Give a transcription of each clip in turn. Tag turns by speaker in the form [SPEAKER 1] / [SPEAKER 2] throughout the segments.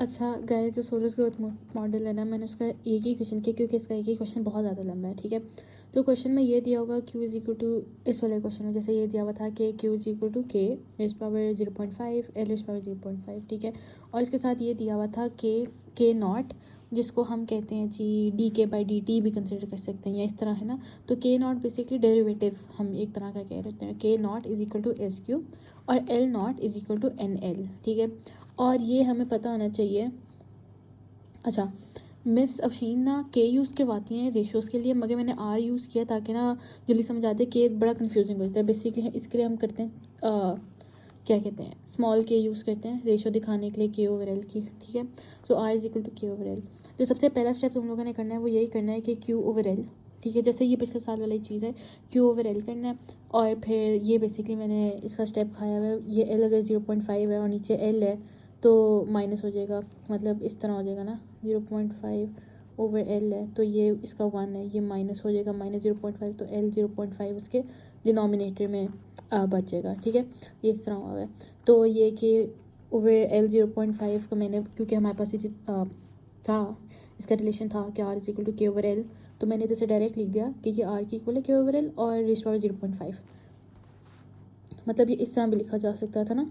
[SPEAKER 1] अच्छा गाइस, जो solar growth model है ना, मैंने उसका एक ही क्वेश्चन किया क्योंकि इसका एक ही क्वेश्चन बहुत ज़्यादा लंबा है। ठीक है, तो क्वेश्चन में ये दिया होगा क्यू इज इक्वल टू, इस वाले क्वेश्चन में जैसे ये दिया हुआ था कि Q is equal to K raise power 0.5 L raise power 0.5। ठीक है, और इसके साथ ये दिया हुआ था के नॉट, जिसको हम कहते हैं G D K by D T भी कंसिडर कर सकते हैं या इस तरह है ना। तो के नॉट बेसिकली डेरिवेटिव हम एक तरह का कह रहे हैं, K not is equal to S Q और L naught is equal to N L. ठीक है, और ये हमें पता होना चाहिए। अच्छा, मिस अफशीन ना के यूज़ करवाती हैं रेशोज़ के लिए, मगर मैंने आर यूज़ किया ताकि ना जल्दी समझ आते। के बड़ा कंफ्यूजिंग होता है बेसिकली, इसके लिए हम करते हैं क्या कहते हैं, स्मॉल के यूज़ करते हैं रेशो दिखाने के लिए के ओवर एल की। ठीक है, तो are is equal to K over L. जो सबसे पहला स्टेप तुम लोगों ने करना है वो यही करना है कि क्यू ओवर एल, ठीक है, जैसे ये पिछले साल वाली चीज़ है, क्यू ओवर एल करना है। और फिर ये बेसिकली मैंने इसका स्टेप खाया हुआ है, ये एल अगर 0.5 है और नीचे एल है तो माइनस हो जाएगा, मतलब इस तरह हो जाएगा ना, 0.5 ओवर एल है तो ये इसका 1 है, ये माइनस हो जाएगा, माइनस 0.5, तो एल 0.5 उसके डिनोमिनेटर में बचेगा। ठीक है, ये इस तरह हुआ है। तो ये कि ओवर एल 0.5 का मैंने, क्योंकि हमारे पास ये था, इसका रिलेशन था कि are is equal to K over L, तो मैंने इसे डायरेक्ट लिख दिया कि ये आर की इक्वल है के ओवर एल और रेज़ पावर 0.5, मतलब ये इस तरह भी लिखा जा सकता था ना,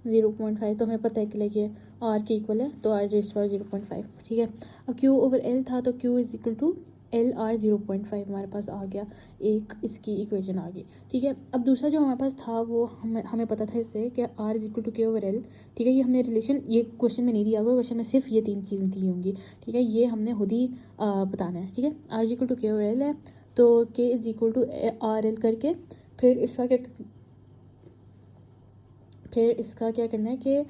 [SPEAKER 1] 0.5 तो हमें पता है कि लाइक आर के इक्वल है तो आर रेज़ पावर 0.5। ठीक है, अब क्यू ओवर एल था तो Q is equal to L R 0.5 हमारे पास आ गया, एक इसकी इक्वेशन आ गई। ठीक है, अब दूसरा जो हमारे पास था वो हमें पता था इससे कि are is equal to K over L. ठीक है, ये हमने रिलेशन, ये क्वेश्चन में नहीं दिया हुआ, क्वेश्चन में सिर्फ ये 3 चीज़ें दी होंगी। ठीक है, ये हमने खुद ही बताना है। ठीक है, R is equal to K over L है तो K is equal to R L करके फिर इसका क्या करना है कि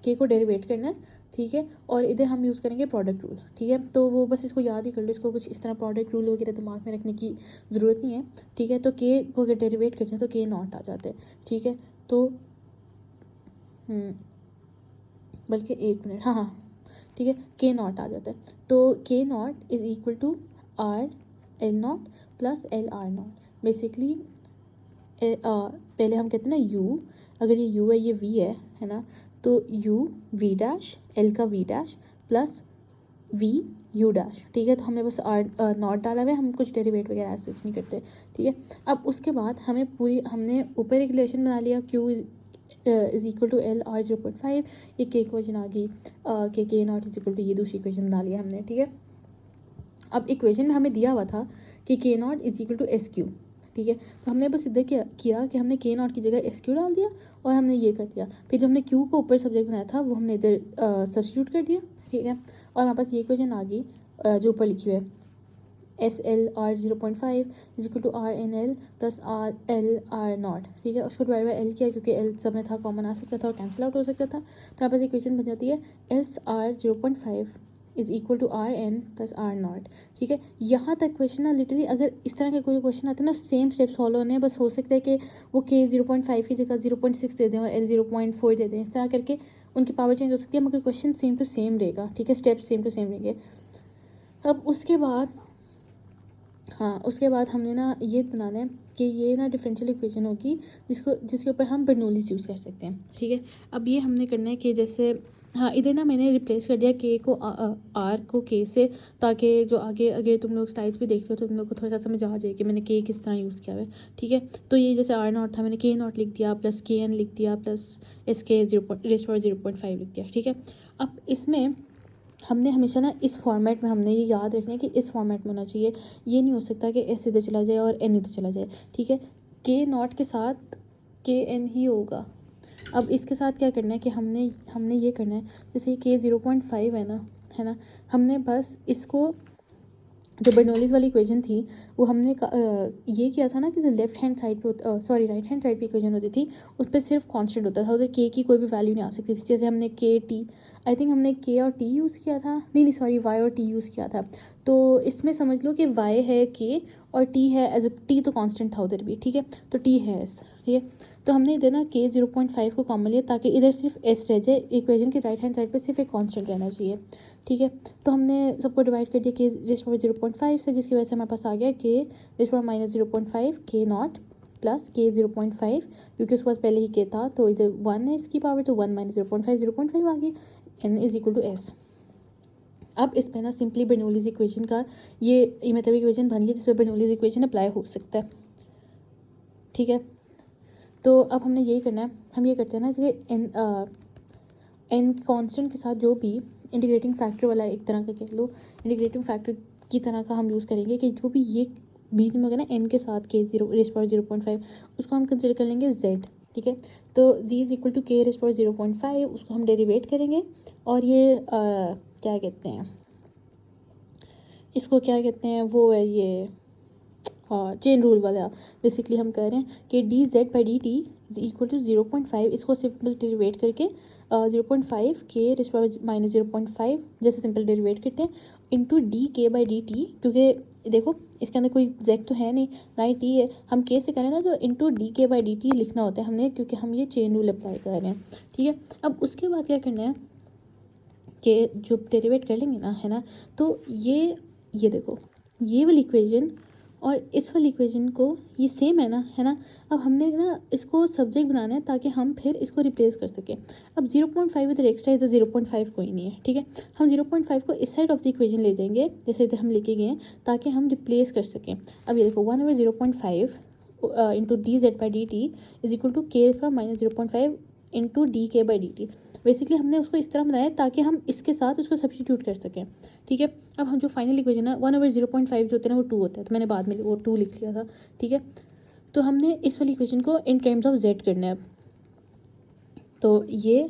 [SPEAKER 1] के को डेरिवेट करना है। ठीक है, और इधर हम यूज़ करेंगे प्रोडक्ट रूल। ठीक है, तो वो बस इसको याद ही कर लो, इसको कुछ इस तरह प्रोडक्ट रूल वगैरह दिमाग में रखने की ज़रूरत नहीं है। ठीक है, तो के को अगर डेरिवेट करते हैं तो के नॉट आ जाते हैं। ठीक है, तो बल्कि एक मिनट, हाँ हाँ, ठीक है, के नॉट आ जाता है, तो K not is equal to R L not plus L R not. Basically पहले हम कहते हैं ना यू, अगर ये यू है ये वी है ना, तो यू वी डैश एल का V dash plus V U dash. ठीक है, तो हमने बस आर नॉट डाला हुआ है, हम कुछ डेरिवेट वगैरह सच नहीं करते। ठीक है, अब उसके बाद हमने ऊपर एक रिलेशन बना लिया, Q is equal to L R 0.5, एक इक्वेशन आ गई के नॉट इज इक्वल टू, ये दूसरी इक्वेशन बना लिया हमने। ठीक है, अब इक्वेशन में हमें दिया हुआ था कि K not is equal to S Q. ठीक है, तो हमने बस इधर क्या किया कि हमने के नॉट की जगह एस क्यू डाल दिया और हमने ये कर दिया, फिर जो हमने क्यू को ऊपर सब्जेक्ट बनाया था वो हमने इधर सब्स्टिट्यूट कर दिया। ठीक है, और हमारे पास ये इक्वेशन आ गई जो ऊपर लिखी हुई है, S L R 0.5 is equal to R N L plus R L R not. ठीक है, उसको डिवाइड बाई एल किया क्योंकि एल सब में था, कॉमन आ सकता था और कैंसिल आउट हो सकता था, तो हमारे पास इक्वेशन बन जाती है S R 0.5 is equal to R N plus R not. ठीक है, यहाँ तक क्वेश्चन ना लिटरली अगर इस तरह के कोई क्वेश्चन आते हैं ना, सेम स्टेप्स फॉलो होने हैं, बस हो सकता है कि वो के 0.5 की जगह 0.6 दे दें और एल 0.4 दे दें, इस तरह करके उनकी पावर चेंज हो सकती है, मगर क्वेश्चन सेम टू सेम रहेगा। ठीक है, स्टेप्स सेम टू सेम रहेंगे। अब उसके बाद उसके बाद हमने ना ये बनाना है कि ये ना डिफरेंशियल इक्वेशन होगी जिसके ऊपर हम बर्नौलीज यूज़ कर सकते हैं। ठीक है, अब ये हमने करना है कि जैसे इधर ना मैंने रिप्लेस कर दिया के को आर को के से, ताकि जो आगे अगर तुम लोग स्लाइड्स भी देख रहे हो तो तुम लोग को थोड़ा सा समझ आ जाए कि मैंने के किस तरह यूज़ किया है। ठीक है, तो ये जैसे आर नॉट था, मैंने के नॉट लिख दिया प्लस के एन लिख दिया प्लस एस के 0.5 लिख दिया। ठीक है, अब इसमें हमने हमेशा ना इस फॉर्मेट में हमने ये याद रखना है कि इस फॉर्मेट में होना चाहिए, ये नहीं हो सकता कि एस इधर चला जाए और एन इधर चला जाए। ठीक है, के नॉट के साथ के एन ही होगा। अब इसके साथ क्या करना है कि हमने ये करना है, जैसे के 0.5 है ना, हमने बस इसको, जो बर्नौलीज वाली इक्वेशन थी वो हमने ये किया था ना कि जो लेफ्ट हैंड साइड पे सॉरी राइट हैंड साइड पे इक्वेशन होती थी उस पर सिर्फ कांस्टेंट होता था, उधर के की कोई भी वैल्यू नहीं आ सकती थी। जैसे हमने के टी, आई थिंक हमने के और टी यूज़ किया था, नहीं सॉरी वाई और टी यूज़ किया था। तो इसमें समझ लो कि वाई है के और टी है एज अ, टी तो कांस्टेंट था उधर भी। ठीक है, तो टी है एस। ठीक है, तो हमने इधर ना के 0.5 को कॉमन लिया ताकि इधर सिर्फ एस रह जाए, इक्वेशन की राइट हैंड साइड पर सिर्फ एक कॉन्स्टेंट रहना चाहिए। ठीक है, तो हमने सबको डिवाइड कर दिया के रेज़ पावर 0.5 से, जिसकी वजह से हमारे पास आ गया के रेज़ पावर -0.5 के नॉट प्लस के 0.5, क्योंकि उसके पास पहले ही के था तो इधर 1 है इसकी पावर, तो 1 माइनस 0.5 आ गई, n is equal to S. अब इस पर ना सिंपली बर्नौलीज इक्वेशन का ये मतलब इक्वेशन बन गई जिस पर बर्नौलीज इक्वेशन अप्लाई हो सकता है, ठीक है। तो अब हमने यही करना है, हम ये करते हैं ना कि एन कांस्टेंट के साथ जो भी इंटीग्रेटिंग फैक्टर वाला एक तरह का कह लो इंटीग्रेटिंग फैक्टर की तरह का हम यूज़ करेंगे कि जो भी ये बीच में होगा ना एन के साथ के 0 उसको हम कंसिडर कर लेंगे जेड, ठीक है। तो जी इज इक्वल टू के 0.5 उसको हम डेरिवेट करेंगे और ये क्या कहते हैं इसको, क्या कहते हैं वो है ये चेन रूल वाला बेसिकली हम कह रहे हैं कि D Z by D T is equal to 0.5, इसको सिंपल डेरिवेट करके 0.5 के माइनस 0.5 जैसे सिंपल डेरिवेट करते हैं into D K by D T, क्योंकि देखो इसके अंदर कोई जेड तो है नहीं ना ही टी है, हम के से करें ना तो into D K by D T लिखना होता है हमने, क्योंकि हम ये चेन रूल अप्लाई कर रहे हैं, ठीक है। अब उसके बाद क्या करना है कि जो डेरिवेट कर लेंगे ना, है ना, तो ये देखो ये वाली इक्वेशन और इस वाली इक्वेशन को ये सेम है ना, है ना। अब हमने ना इसको सब्जेक्ट बनाना है ताकि हम फिर इसको रिप्लेस कर सकें। अब 0.5 इधर एक्स्ट्रा इधर 0.5 कोई नहीं है, ठीक है। हम 0.5 को इस साइड ऑफ द इक्वेशन ले जाएंगे जैसे इधर हम लेके गए हैं ताकि हम रिप्लेस कर सकें। अब ये देखो 1/0.5 into D Z by D T is equal to K minus 0.5 into D K by D T. Basically हमने उसको इस तरह बनाया ताकि हम इसके साथ उसको सब्स्टिट्यूट कर सकें, ठीक है। अब हम जो फाइनल इक्वेशन है 1/0.5 जो होता है ना वो 2 होता है, तो मैंने बाद में वो 2 लिख लिया था, ठीक है। तो हमने इस वाली इक्वेशन को इन टर्म्स ऑफ जेड करना है। तो ये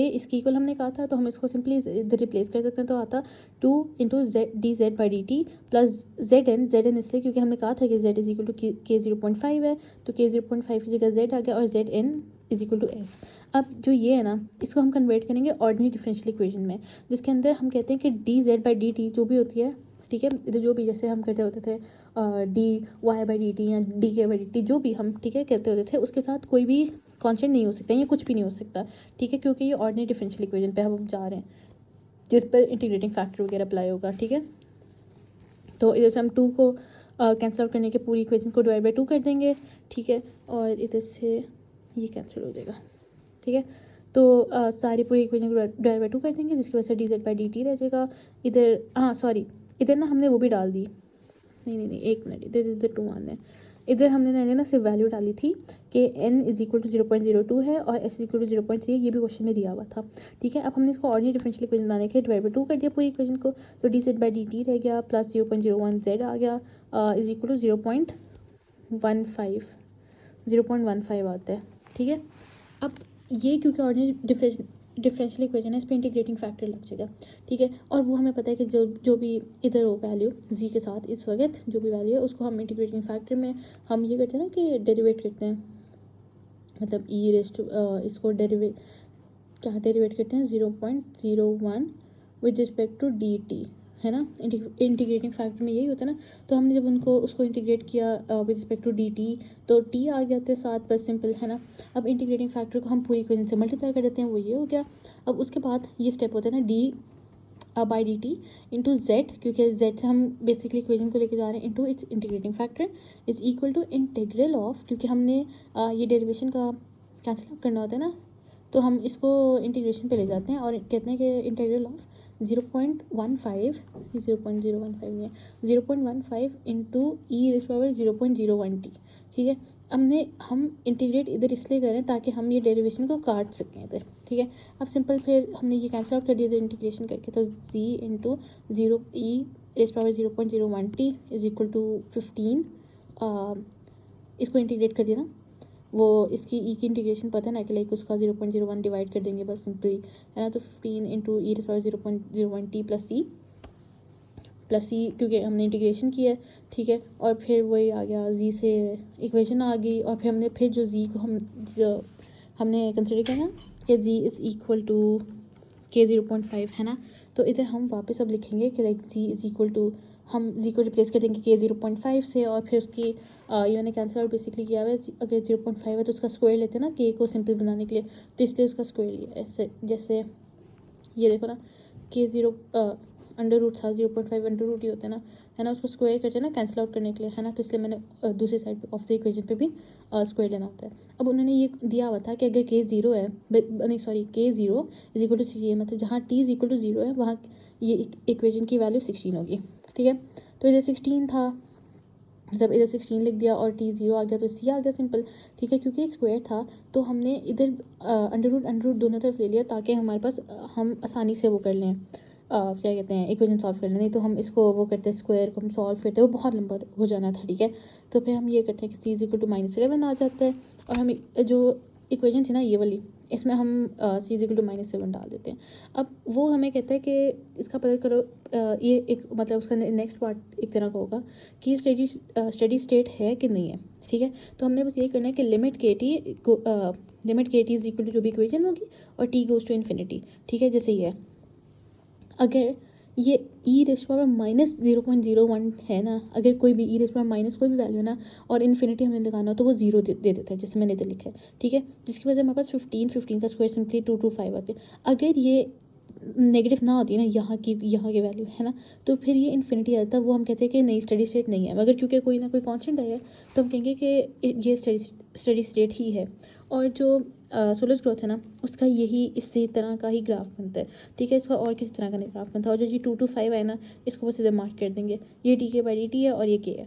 [SPEAKER 1] इसकी इक्वल हमने कहा था, तो हम इसको सिंपली इधर रिप्लेस कर सकते हैं, तो आता 2 into D Z by D T plus Z N इसलिए क्योंकि हमने कहा था कि जेड इज इक्वल टू के 0.5 है, तो के 0.5 की जगह जेड आ गया और Z N is equal to S. अब जो ये है ना इसको हम कन्वर्ट करेंगे ऑर्डिनरी डिफरेंशियल इक्वेशन में, जिसके अंदर हम कहते हैं कि D Z by D T जो भी होती है, ठीक है, इधर जो भी जैसे हम करते होते थे D Y by D T या D K by D T जो भी हम, ठीक है, कहते होते थे, उसके साथ कोई भी कांस्टेंट नहीं हो सकता, ये कुछ भी नहीं हो सकता, ठीक है, क्योंकि ये ऑर्डिनरी डिफरेंशियल इक्वेशन पे हम जा रहे हैं जिस पर इंटीग्रेटिंग फैक्टर वगैरह अप्लाई होगा, ठीक है। तो इधर से हम 2 को कैंसिल आउट करने के पूरी इक्वेशन को डिवाइड बाई 2 कर देंगे, ठीक है, और इधर से ये कैंसिल हो जाएगा, ठीक है। तो सारी पूरी इक्वेशन को डिवाइड बाई 2 कर देंगे जिसकी वजह से D Z by D T रह जाएगा। इधर सॉरी इधर ना हमने वो भी डाल दी, नहीं एक मिनट, इधर 2 आना है। इधर हमने ना सिर्फ वैल्यू डाली थी कि n इज इक्वल टू 0.02 है और s इक्वल टू 0.3, ये भी क्वेश्चन में दिया हुआ था, ठीक है। अब हमने इसको ऑर्डिनरी डिफरेंशियल इक्वेशन बनाने के लिए डिवाइड बाई 2 कर दिया पूरी इक्वेशन को, तो D Z by D T रह गया प्लस 0.01 जेड आ गया इज इक्वल टू 0.15 आता है, ठीक है। अब ये क्योंकि ऑर्डिनरी डिफरेंशियल इक्वेशन है इस पर इंटीग्रेटिंग फैक्टर लग जाएगा, ठीक है। और वो हमें पता है कि जो भी इधर हो वैल्यू जी के साथ इस वक्त जो भी वैल्यू है उसको हम इंटीग्रेटिंग फैक्टर में हम ये करते हैं ना कि डेरिवेट करते हैं, मतलब ई रेस्ट इसको डेरिवेट करते हैं 0.01 with respect to D T, है ना। इंटीग्रेटिंग फैक्टर में यही होता है ना, तो हमने जब उसको इंटीग्रेट किया with respect to D T तो टी आ गया था साथ, बस सिंपल, है ना। अब इंटीग्रेटिंग फैक्टर को हम पूरी इक्वेशन से मल्टीप्लाई कर देते हैं, वो ये हो गया। अब उसके बाद ये स्टेप होता है ना D by D T into Z, क्योंकि जेड से हम बेसिकली इक्वेशन को लेके जा रहे हैं into its integrating factor is equal to integral of, क्योंकि हमने ये डेरिवेशन का कैंसिल आउट करना होता है ना, तो हम इसको इंटीग्रेशन पे ले जाते हैं और कहते हैं कि इंटीग्रल ऑफ 0.15 0.015 नहीं है 0.15 into e raise power 0.01 T, ठीक है। हम इंटीग्रेट इधर इसलिए करें ताकि हम ये डेरिवेशन को काट सकें इधर, ठीक है। अब सिंपल फिर हमने ये कैंसिल आउट कर दिया तो इंटीग्रेशन करके, तो G into 0 e raise power 0.01 t is equal to 15, इसको इंटीग्रेट कर दिया ना, वो इसकी ई की इंटीग्रेशन पता है ना कि लाइक उसका 0.01 डिवाइड कर देंगे बस सिंपली, है ना। तो 15 into e raise power 0.01 t plus C क्योंकि हमने इंटीग्रेशन किया है, ठीक है। और फिर वही आ गया जी से इक्वेशन आ गई, और फिर हमने जो जी को हमने कंसिडर किया ना कि जी इज़ इक्वल टू के 0.5, है ना। तो इधर हम वापस अब लिखेंगे कि like G is equal to, हम जी को रिप्लेस कर देंगे के 0.5 से, और फिर उसकी ये मैंने कैंसिल आउट बेसिकली किया हुआ है, अगर 0.5 है तो उसका स्क्वायर लेते हैं ना के को सिंपल बनाने के लिए, तो इसलिए उसका स्क्वायर लिया ऐसे, जैसे ये देखो ना के 0 अंडर रूट था 0.5 अंडर रूट ही होता है ना, उसको स्क्वायर करते हैं ना कैंसिल आउट करने के लिए, है ना, तो इसलिए मैंने दूसरी साइड ऑफ द इक्वेशन पे भी स्क्वायर लेना होता है। अब उन्होंने ये दिया हुआ था कि अगर के ज़ीरो है, नहीं सॉरी, के ज़ीरो इज इक्वल टू 16, मतलब जहाँ टी इज इक्वल टू 0 है वहाँ ये इक्वेशन की वैल्यू 16 होगी, ठीक है। तो इधर 16 था, जब इधर 16 लिख दिया और टी 0 आ गया तो सी आ गया सिंपल, ठीक है। क्योंकि स्क्वायर था तो हमने इधर अंडर रूट दोनों तरफ ले लिया ताकि हमारे पास हम आसानी से वो कर लें, क्या कहते हैं, इक्वेशन सॉल्व कर लें। नहीं तो हम इसको वो करते स्क्वायर को हम सॉल्व करते वो बहुत लंबा हो जाना था, ठीक है। तो फिर हम ये करते हैं कि सी इज इक्वल टू -11 आ जाता है, और हम जो इक्वेशन थी ना ये वाली, इसमें हम सी इज इक्वल टू -7 डाल देते हैं। अब वो हमें कहता है कि इसका पता करो, ये एक मतलब उसका नेक्स्ट पार्ट एक तरह का होगा कि स्टेडी स्टेट है कि नहीं है, ठीक है। तो हमने बस ये करना है कि लिमिट के टी इज इक्वल टू जो भी इक्वेशन होगी और टी गोज़ टू इन्फिनिटी, ठीक है, जैसे ये है। अगर ये ई रेस्ट पावर -0.01 है ना, अगर कोई भी ई रेस्ट पावर माइनस कोई भी वैल्यू है ना और इन्फिनिटी हमें दिखाना हो तो वो 0 दे देता है, जैसे मैंने इधर लिखा है, ठीक है। जिसकी वजह से हमारे पास 15 का स्क्वायर सिंपली 225 आते हैं। अगर ये नेगेटिव ना होती ना यहाँ की वैल्यू, है ना, तो फिर ये इन्फिनिटी आता है, वो हम कहते हैं कि नहीं स्टडी स्टेट नहीं है। मगर क्योंकि कोई ना कोई कांस्टेंट है तो हम कहेंगे कि ये स्टडी स्टेट ही है। और जो सोलर ग्रोथ है ना उसका यही इसी तरह का ही ग्राफ बनता है, ठीक है। इसका और किसी तरह का नहीं ग्राफ बनता। और जो जी 2 to 5 है ना, इसको बस इधर मार्क कर देंगे, ये D K by D T है और ये के है।